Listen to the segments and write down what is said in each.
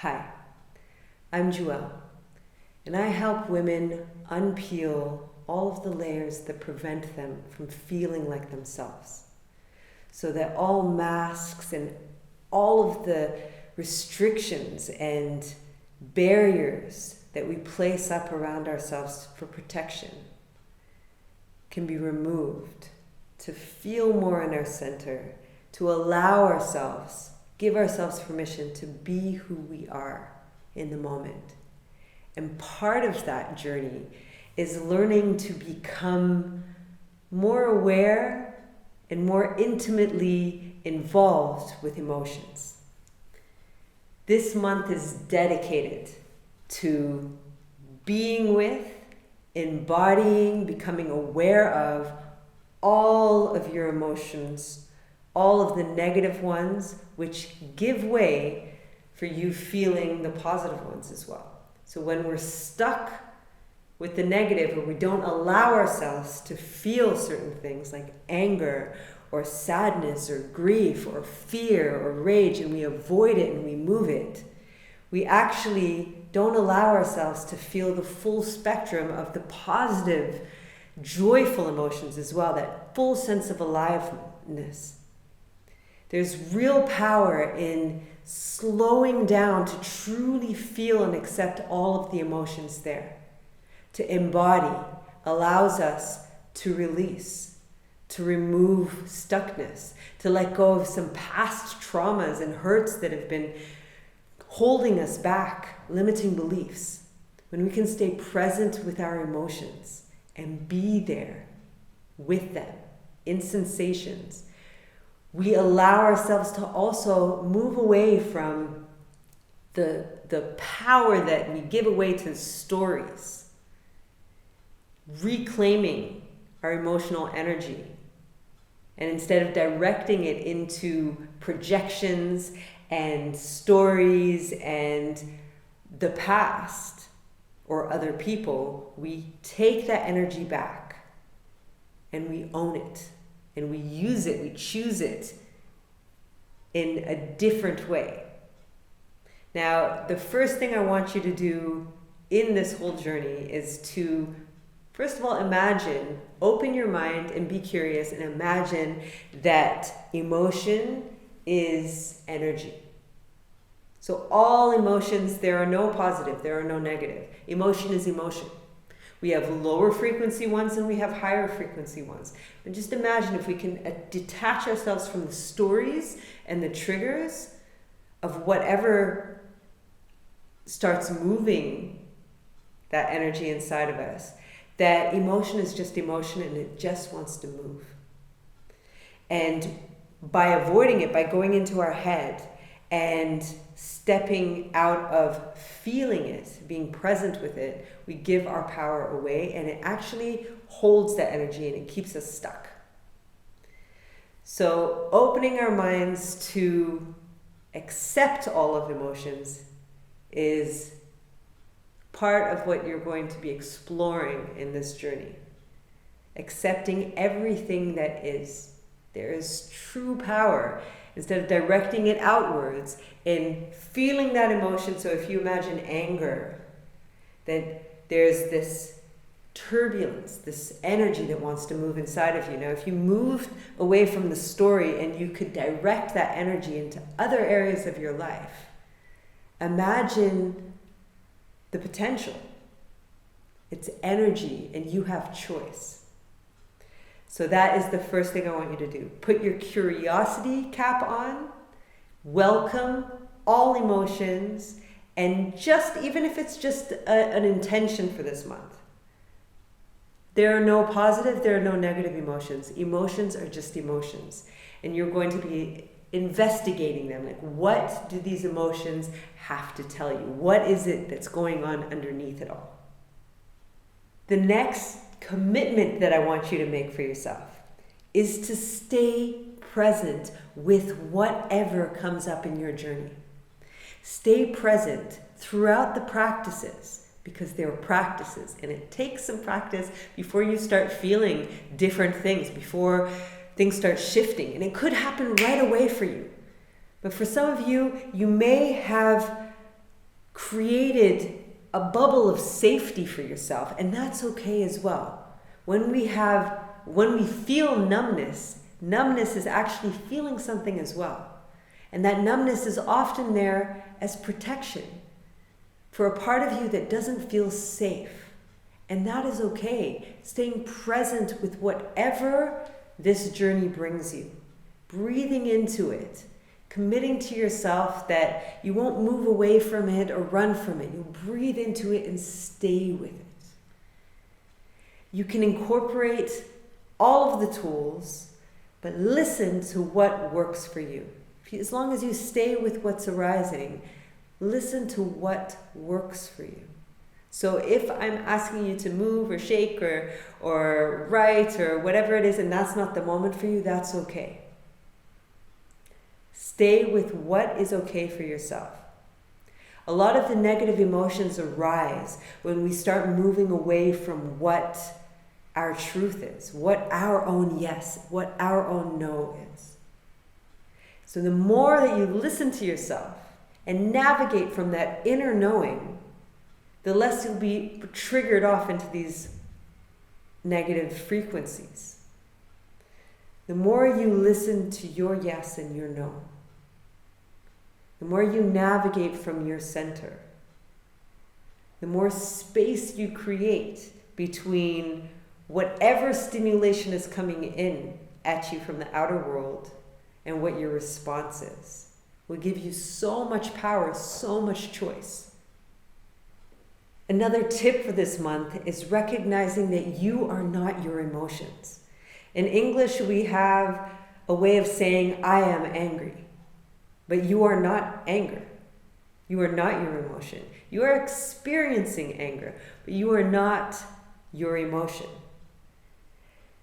Hi, I'm Juel, and I help women unpeel all of the layers that prevent them from feeling like themselves, so that all masks and all of the restrictions and barriers that we place up around ourselves for protection can be removed, to feel more in our center, to allow ourselves, give ourselves permission to be who we are in the moment. And part of that journey is learning to become more aware and more intimately involved with emotions. This month is dedicated to being with, embodying, becoming aware of all of your emotions, all of the negative ones, which give way for you feeling the positive ones as well. So when we're stuck with the negative, or we don't allow ourselves to feel certain things like anger or sadness or grief or fear or rage, and we avoid it and we move it, we actually don't allow ourselves to feel the full spectrum of the positive, joyful emotions as well, that full sense of aliveness. There's real power in slowing down to truly feel and accept all of the emotions there. To embody allows us to release, to remove stuckness, to let go of some past traumas and hurts that have been holding us back, limiting beliefs. When we can stay present with our emotions and be there with them in sensations, we allow ourselves to also move away from the power that we give away to stories, reclaiming our emotional energy, and instead of directing it into projections and stories and the past or other people, we take that energy back and we own it. And we use it, we choose it in a different way. Now, the first thing I want you to do in this whole journey is to, first of all, imagine, open your mind and be curious and imagine that emotion is energy. So all emotions, there are no positive, there are no negative. Emotion is emotion. We have lower frequency ones and we have higher frequency ones. But just imagine if we can detach ourselves from the stories and the triggers of whatever starts moving that energy inside of us, that emotion is just emotion and it just wants to move. And by avoiding it, by going into our head and stepping out of feeling it, being present with it, we give our power away and it actually holds that energy and it keeps us stuck. So opening our minds to accept all of emotions is part of what you're going to be exploring in this journey. Accepting everything that is. There is true power. Instead of directing it outwards and feeling that emotion. So if you imagine anger, that there's this turbulence, this energy that wants to move inside of you. Now, if you moved away from the story and you could direct that energy into other areas of your life, imagine the potential. It's energy and you have choice. So that is the first thing I want you to do. Put your curiosity cap on, welcome all emotions, and just, even if it's just an intention for this month. There are no positive, there are no negative emotions. Emotions are just emotions. And you're going to be investigating them. Like, what do these emotions have to tell you? What is it that's going on underneath it all? The next commitment that I want you to make for yourself is to stay present with whatever comes up in your journey. Stay present throughout the practices, because they're practices and it takes some practice before you start feeling different things, before things start shifting, and it could happen right away for you. But for some of you, you may have created a bubble of safety for yourself, and that's okay as well. When we feel numbness is actually feeling something as well. And that numbness is often there as protection for a part of you that doesn't feel safe. And that is okay. Staying present with whatever this journey brings you. Breathing into it. Committing to yourself that you won't move away from it or run from it. You'll breathe into it and stay with it. You can incorporate all of the tools, but listen to what works for you. As long as you stay with what's arising, listen to what works for you. So if I'm asking you to move or shake or write or whatever it is, and that's not the moment for you, that's okay. Stay with what is okay for yourself. A lot of the negative emotions arise when we start moving away from what our truth is, what our own yes, what our own no is. So the more that you listen to yourself and navigate from that inner knowing, the less you'll be triggered off into these negative frequencies. The more you listen to your yes and your no, the more you navigate from your center, the more space you create between whatever stimulation is coming in at you from the outer world and what your response is. Will give you so much power, so much choice. Another tip for this month is recognizing that you are not your emotions. In English, we have a way of saying, I am angry. But you are not anger. You are not your emotion. You are experiencing anger, but you are not your emotion.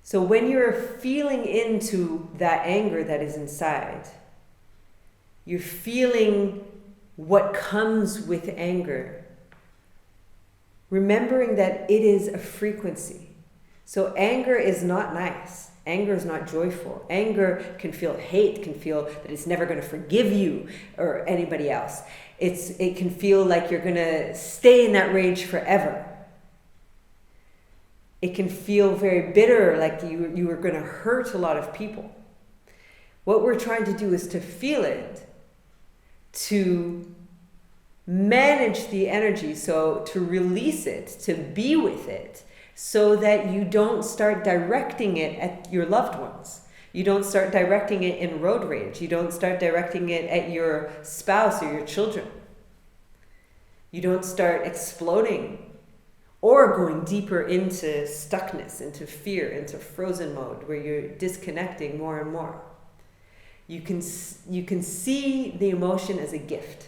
So when you're feeling into that anger that is inside, you're feeling what comes with anger, remembering that it is a frequency. So anger is not nice. Anger is not joyful. Anger can feel hate, can feel that it's never going to forgive you or anybody else. It can feel like you're going to stay in that rage forever. It can feel very bitter, like you are going to hurt a lot of people. What we're trying to do is to feel it, to manage the energy, so to release it, to be with it, so that you don't start directing it at your loved ones. You don't start directing it in road rage. You don't start directing it at your spouse or your children. You don't start exploding or going deeper into stuckness, into fear, into frozen mode where you're disconnecting more and more. You can see the emotion as a gift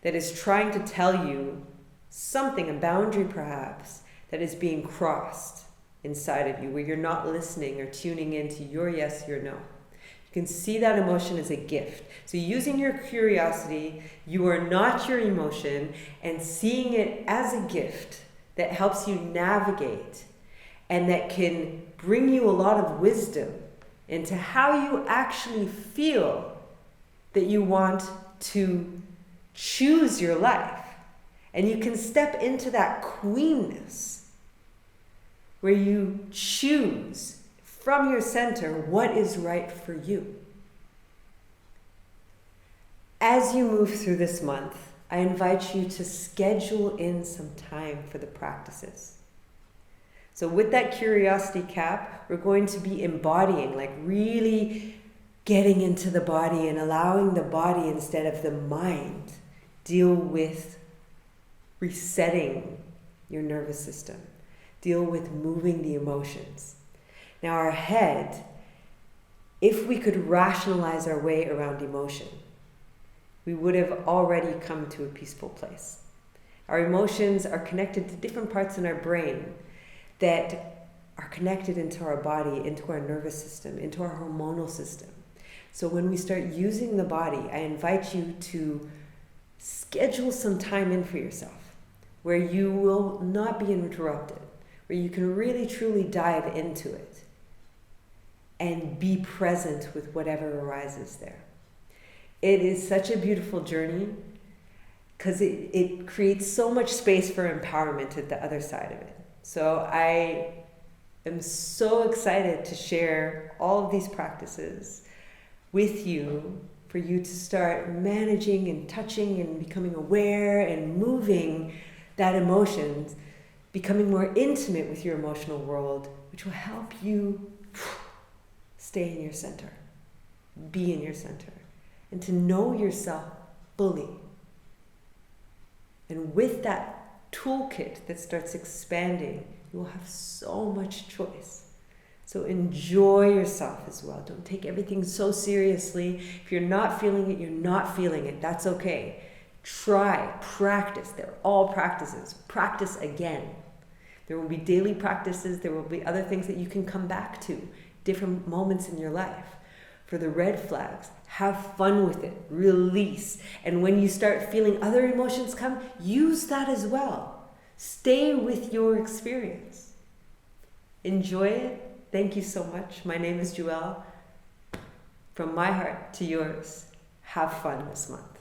that is trying to tell you something, a boundary perhaps, that is being crossed inside of you, where you're not listening or tuning into your yes, your no. You can see that emotion as a gift. So using your curiosity, you are not your emotion, and seeing it as a gift that helps you navigate and that can bring you a lot of wisdom into how you actually feel that you want to choose your life. And you can step into that queenness where you choose from your center what is right for you. As you move through this month, I invite you to schedule in some time for the practices. So with that curiosity cap, we're going to be embodying, like really getting into the body and allowing the body instead of the mind deal with resetting your nervous system. Deal with moving the emotions. Now our head, if we could rationalize our way around emotion, we would have already come to a peaceful place. Our emotions are connected to different parts in our brain that are connected into our body, into our nervous system, into our hormonal system. So when we start using the body, I invite you to schedule some time in for yourself where you will not be interrupted, where you can really truly dive into it and be present with whatever arises there. It is such a beautiful journey. because it creates so much space for empowerment at the other side of it. So I am so excited to share all of these practices with you, for you to start managing and touching and becoming aware and moving that emotions, becoming more intimate with your emotional world, which will help you stay in your center, be in your center, and to know yourself fully. And with that toolkit that starts expanding, you will have so much choice. So enjoy yourself as well. Don't take everything so seriously. If you're not feeling it, you're not feeling it. That's okay. Try, practice. They're all practices. Practice again. There will be daily practices. There will be other things that you can come back to, different moments in your life. For the red flags, have fun with it. Release. And when you start feeling other emotions come, use that as well. Stay with your experience. Enjoy it. Thank you so much. My name is Juel. From my heart to yours, have fun this month.